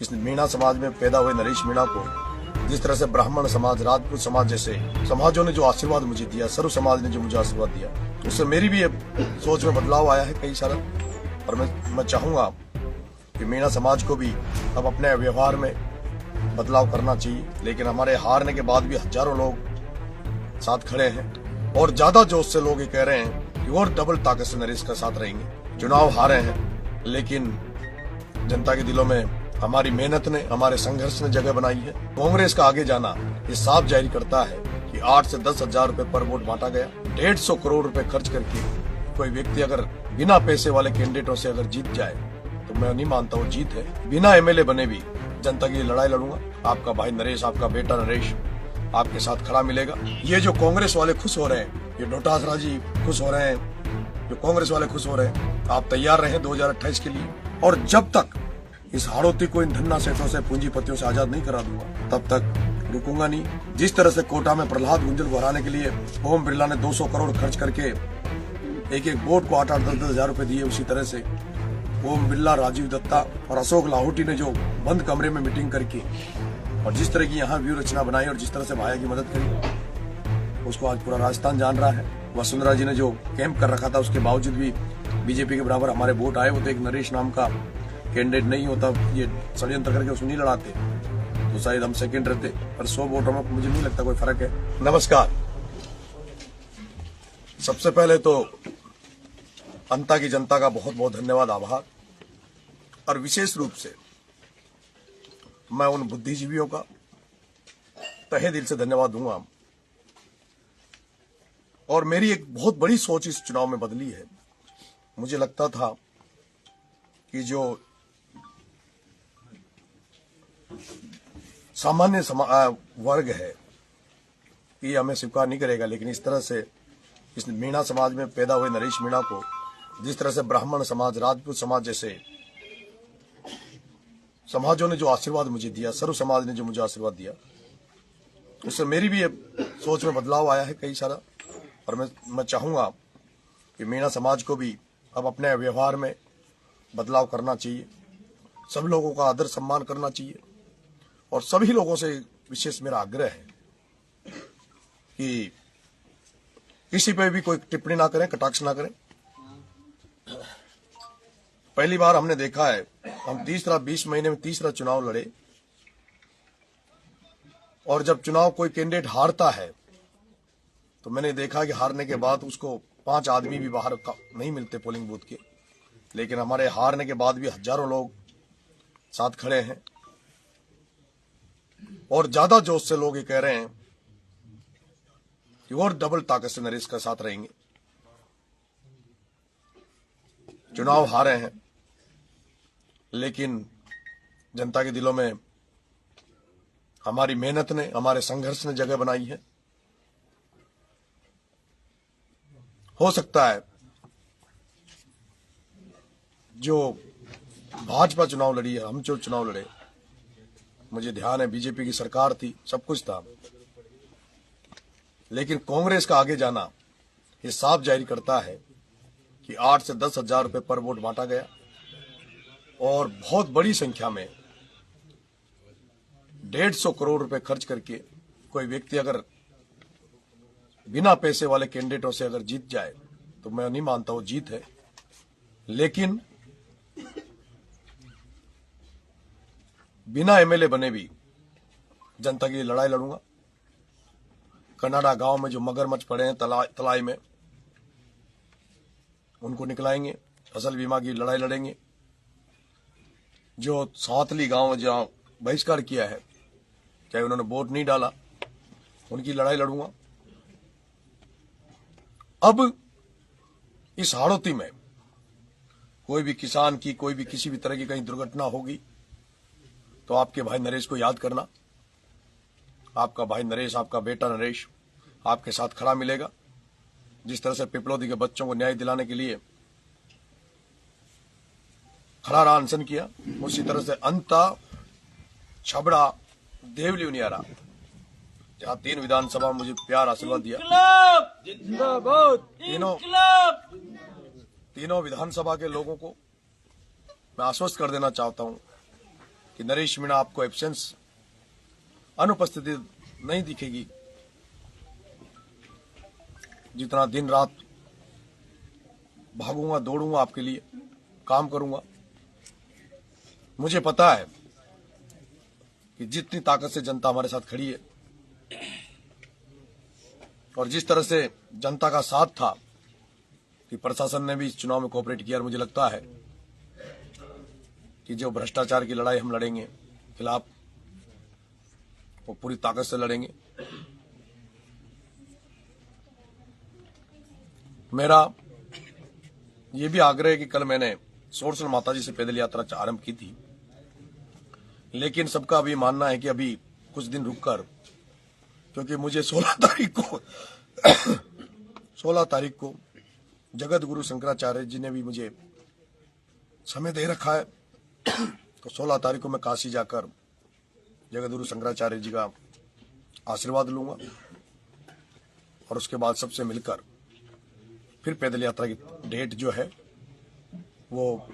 इस मीणा समाज में पैदा हुए नरेश मीणा को जिस तरह से ब्राह्मण समाज, राजपूत समाज जैसे समाजों ने जो आशीर्वाद मुझे दिया, सर्व समाज ने जो मुझे आशीर्वाद दिया, उससे मेरी भी सोच में बदलाव आया है कई सारा। और मैं चाहूंगा कि मीणा समाज को भी अब अपने व्यवहार में बदलाव करना चाहिए। लेकिन हमारे हारने के बाद भी हजारों लोग साथ खड़े हैं और ज्यादा जोश से लोग ये कह रहे हैं कि और डबल ताकत से नरेश का साथ रहेंगे। चुनाव हारे हैं, लेकिन जनता के दिलों में हमारी मेहनत ने, हमारे संघर्ष ने जगह बनाई है। कांग्रेस का आगे जाना ये साफ जाहिर करता है कि 8 से 10 हजार रुपए पर वोट बांटा गया। 150 करोड़ रुपए खर्च करके कोई व्यक्ति अगर बिना पैसे वाले कैंडिडेटों से अगर जीत जाए तो मैं नहीं मानता वो जीत है। बिना एमएलए बने भी जनता की लड़ाई लड़ूंगा। आपका भाई नरेश, आपका बेटा नरेश आपके साथ खड़ा मिलेगा। ये जो कांग्रेस वाले खुश हो रहे हैं, ये डोटासरा जी खुश हो रहे हैं, जो कांग्रेस वाले खुश हो रहे हैं, आप तैयार रहे 2028 के लिए। और जब तक इस हाड़ोती को इन धन्ना सेठों से, पूंजीपतियों से आजाद नहीं करा दूंगा तब तक रुकूंगा नहीं। जिस तरह से कोटा में प्रहलाद गुंजल को हराने के लिए ओम बिरला ने 200 करोड़ खर्च करके एक बोर्ड को 8-8, 10-10 हजार रुपए दिए, उसी तरह से ओम बिरला, राजीव दत्ता और अशोक लाहौटी ने जो बंद कमरे में मीटिंग करके और जिस तरह की यहाँ व्यू रचना बनाई और जिस तरह से भाया की मदद करी, उसको आज पूरा राजस्थान जान रहा है। वसुंधरा जी ने जो कैंप कर रखा था, उसके बावजूद भी बीजेपी के बराबर हमारे वोट आए। वो तो एक नरेश नाम का कैंडिडेट नहीं होता, ये षड्यंत्र करके उसको नहीं लड़ाते तो शायद हम सेकंड रहते। पर 100 वोटों में मुझे नहीं लगता कोई फर्क है। नमस्कार। सबसे पहले तो अंता की जनता का बहुत बहुत धन्यवाद, आभार। और विशेष रूप से मैं उन बुद्धिजीवियों का तहे दिल से धन्यवाद दूंगा। और मेरी एक बहुत बड़ी सोच इस चुनाव में बदली है। मुझे लगता था कि जो सामान्य वर्ग है ये हमें स्वीकार नहीं करेगा, लेकिन इस तरह से इस मीणा समाज में पैदा हुए नरेश मीणा को जिस तरह से ब्राह्मण समाज, राजपूत समाज जैसे समाजों ने जो आशीर्वाद मुझे दिया, सर्व समाज ने जो मुझे आशीर्वाद दिया, उससे मेरी भी सोच में बदलाव आया है कई सारा। और मैं चाहूंगा कि मीणा समाज को भी अब अपने व्यवहार में बदलाव करना चाहिए। सब लोगों का आदर सम्मान करना चाहिए। और सभी लोगों से विशेष मेरा आग्रह है कि किसी पे भी कोई टिप्पणी ना करें, कटाक्ष ना करें। पहली बार हमने देखा है, हम 20 महीने में तीसरा चुनाव लड़े और जब चुनाव कोई कैंडिडेट हारता है तो मैंने देखा कि हारने के बाद उसको 5 आदमी भी बाहर नहीं मिलते पोलिंग बूथ के। लेकिन हमारे हारने के बाद भी हजारों लोग साथ खड़े हैं और ज्यादा जोश से लोग ये कह रहे हैं कि और डबल ताकत से नरेश का साथ रहेंगे। चुनाव हारे हैं, लेकिन जनता के दिलों में हमारी मेहनत ने, हमारे संघर्ष ने जगह बनाई है। हो सकता है जो भाजपा चुनाव लड़ी है, हम जो चुनाव लड़े, मुझे ध्यान है बीजेपी की सरकार थी, सब कुछ था, लेकिन कांग्रेस का आगे जाना ये साफ जाहिर करता है कि 8 से 10 हजार रुपए पर वोट बांटा गया और बहुत बड़ी संख्या में 150 करोड़ रुपए खर्च करके कोई व्यक्ति अगर बिना पैसे वाले कैंडिडेटों से अगर जीत जाए तो मैं नहीं मानता वो जीत है। लेकिन बिना एमएलए बने भी जनता की लड़ाई लड़ूंगा। कनाडा गांव में जो मगरमच्छ पड़े हैं तलाई में, उनको निकलाएंगे। फसल बीमा की लड़ाई लड़ेंगे। जो सातली गांव में जहां बहिष्कार किया है, चाहे उन्होंने वोट नहीं डाला, उनकी लड़ाई लड़ूंगा। अब इस हाड़ोती में कोई भी किसान की, कोई भी किसी भी तरह की कहीं दुर्घटना होगी तो आपके भाई नरेश को याद करना। आपका भाई नरेश, आपका बेटा नरेश आपके साथ खड़ा मिलेगा। जिस तरह से पिपलौदी के बच्चों को न्याय दिलाने के लिए खड़ा रहा, अनशन किया, उसी तरह से अंता, छबड़ा, देवली, उनियारा, जहां 3 विधानसभा मुझे प्यार आशीर्वाद दिया, तीनों विधानसभा के लोगों को मैं आश्वस्त कर देना चाहता हूं कि नरेश मीणा आपको एब्सेंस अनुपस्थिति नहीं दिखेगी। जितना दिन रात भागूंगा, दौड़ूंगा, आपके लिए काम करूंगा। मुझे पता है कि जितनी ताकत से जनता हमारे साथ खड़ी है और जिस तरह से जनता का साथ था कि प्रशासन ने भी इस चुनाव में कोऑपरेट किया, और मुझे लगता है कि जो भ्रष्टाचार की लड़ाई हम लड़ेंगे खिलाफ, वो पूरी ताकत से लड़ेंगे। मेरा ये भी आग्रह है कि कल मैंने सोरसल माताजी से पैदल यात्रा आरंभ की थी, लेकिन सबका अभी मानना है कि अभी कुछ दिन रुककर, क्योंकि मुझे 16 तारीख को जगत गुरु शंकराचार्य जी ने भी मुझे समय दे रखा है। तो 16 तारीख को मैं काशी जाकर जगत गुरु शंकराचार्य जी का आशीर्वाद लूंगा और उसके बाद सबसे मिलकर फिर पैदल यात्रा की डेट जो है वो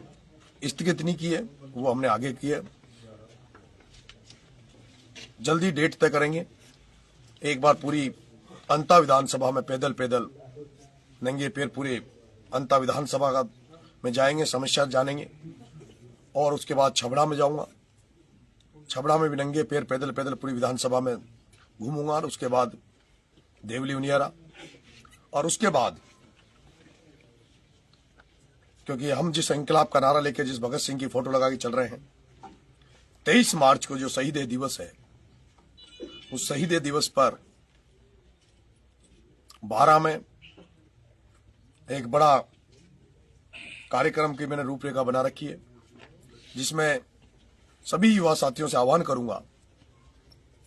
स्थगित नहीं की है, वो हमने आगे की है। जल्दी डेट तय करेंगे। एक बार पूरी अंता विधानसभा में पैदल नंगे पैर पूरे अंता विधानसभा का में जाएंगे, समस्या जानेंगे, और उसके बाद छबड़ा में जाऊंगा। छबड़ा में भी नंगे पैर पैदल पूरी विधानसभा में घूमूंगा, और उसके बाद देवली उनियारा, और उसके बाद क्योंकि हम जिस इंकलाब का नारा लेके जिस भगत सिंह की फोटो लगा के चल रहे हैं, 23 मार्च को जो शहीद दिवस है, उस शहीद दिवस पर 12 में एक बड़ा कार्यक्रम की मैंने रूपरेखा बना रखी है, जिसमें सभी युवा साथियों से आह्वान करूंगा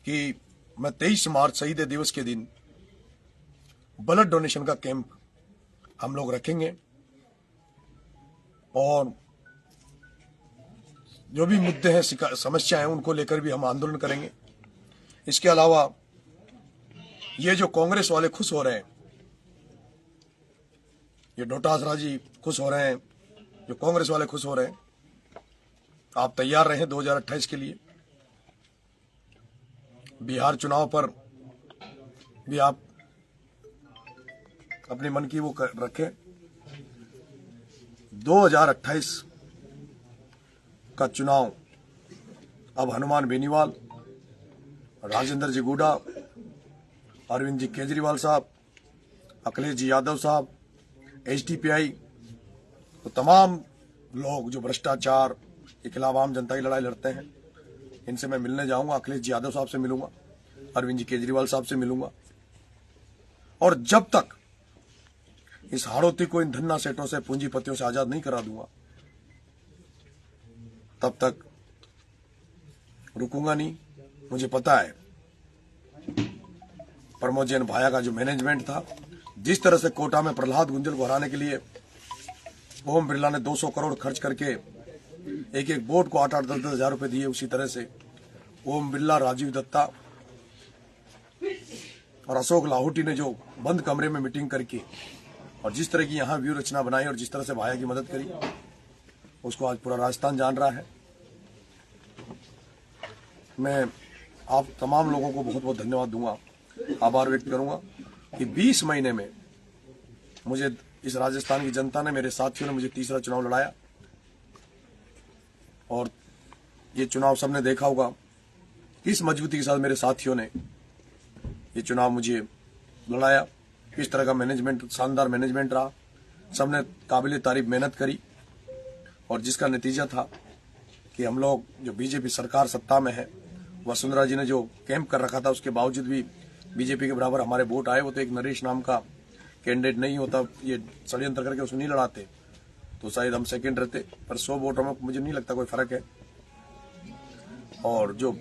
कि मैं 23 मार्च शहीद दिवस के दिन ब्लड डोनेशन का कैंप हम लोग रखेंगे, और जो भी मुद्दे हैं, समस्या हैं, उनको लेकर भी हम आंदोलन करेंगे। इसके अलावा ये जो कांग्रेस वाले खुश हो रहे हैं, ये डोटासरा जी खुश हो रहे हैं, जो कांग्रेस वाले खुश हो रहे हैं, आप तैयार रहें 2028 के लिए। बिहार चुनाव पर भी आप अपने मन की वो रखें। 2028 का चुनाव अब हनुमान बेनीवाल, राजेंद्र जी गुडा, अरविंद जी केजरीवाल साहब, अखिलेश जी यादव साहब, HDPI, तो तमाम लोग जो भ्रष्टाचार के खिलाफ आम जनता की लड़ाई लड़ते हैं, इनसे मैं मिलने जाऊंगा। अखिलेश जी यादव साहब से मिलूंगा, अरविंद जी केजरीवाल साहब से मिलूंगा, और जब तक इस हाड़ौती को इन धन्ना सेठों से, पूंजीपतियों से आजाद नहीं करा दूंगा, तब तक रुकूंगा नहीं। मुझे पता है प्रमोद जैन भाया का जो मैनेजमेंट था, जिस तरह से कोटा में प्रहलाद गुंजल को हराने के लिए ओम बिरला ने 200 करोड़ खर्च करके एक बोर्ड को 8-8, 10-10 हजार रुपए दिए, उसी तरह से ओम बिरला, राजीव दत्ता और अशोक लाहौटी ने जो बंद कमरे में मीटिंग करके और जिस तरह की यहाँ व्यू रचना बनाई और जिस तरह से भाया की मदद करी, उसको आज पूरा राजस्थान जान रहा है। मैं आप तमाम लोगों को बहुत बहुत धन्यवाद दूंगा, आभार व्यक्त करूंगा कि 20 महीने में मुझे इस राजस्थान की जनता ने, मेरे साथियों ने मुझे तीसरा चुनाव लड़ाया, और ये चुनाव सबने देखा होगा किस मजबूती के साथ मेरे साथियों ने ये चुनाव मुझे लड़ाया, किस तरह का मैनेजमेंट, शानदार मैनेजमेंट रहा, सबने काबिल तारीफ मेहनत करी, और जिसका नतीजा था कि हम लोग जो बीजेपी सरकार सत्ता में है, वसुंधरा जी ने जो कैंप कर रखा था, उसके बावजूद भी बीजेपी के बराबर हमारे वोट आए। वो तो एक नरेश नाम का कैंडिडेट नहीं होता, ये षड्यंत्र करके उसको नहीं लड़ाते तो शायद हम सेकंड रहते, पर 100 वोटों में मुझे नहीं लगता कोई फर्क है। और जो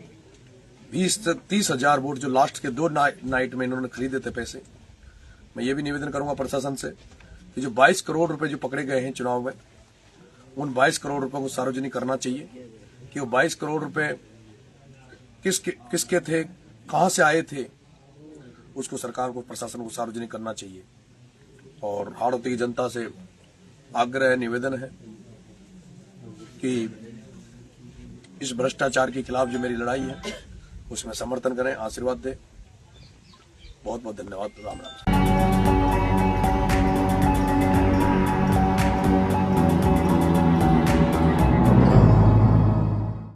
20 से 30 हजार वोट जो लास्ट के 2 नाइट में इन्होंने खरीदे थे पैसे, मैं ये भी निवेदन करूंगा प्रशासन से कि जो 22 करोड़ रुपए जो पकड़े गए हैं चुनाव में, उन 22 करोड़ रुपए को सार्वजनिक करना चाहिए कि वो 22 करोड़ रुपए किसके थे, कहां से आए थे, उसको सरकार को, प्रशासन को सार्वजनिक करना चाहिए। और हाड़ौती की जनता से आग्रह, निवेदन है कि इस भ्रष्टाचार के खिलाफ जो मेरी लड़ाई है उसमें समर्थन करें, आशीर्वाद दें। बहुत बहुत धन्यवाद। राम राम।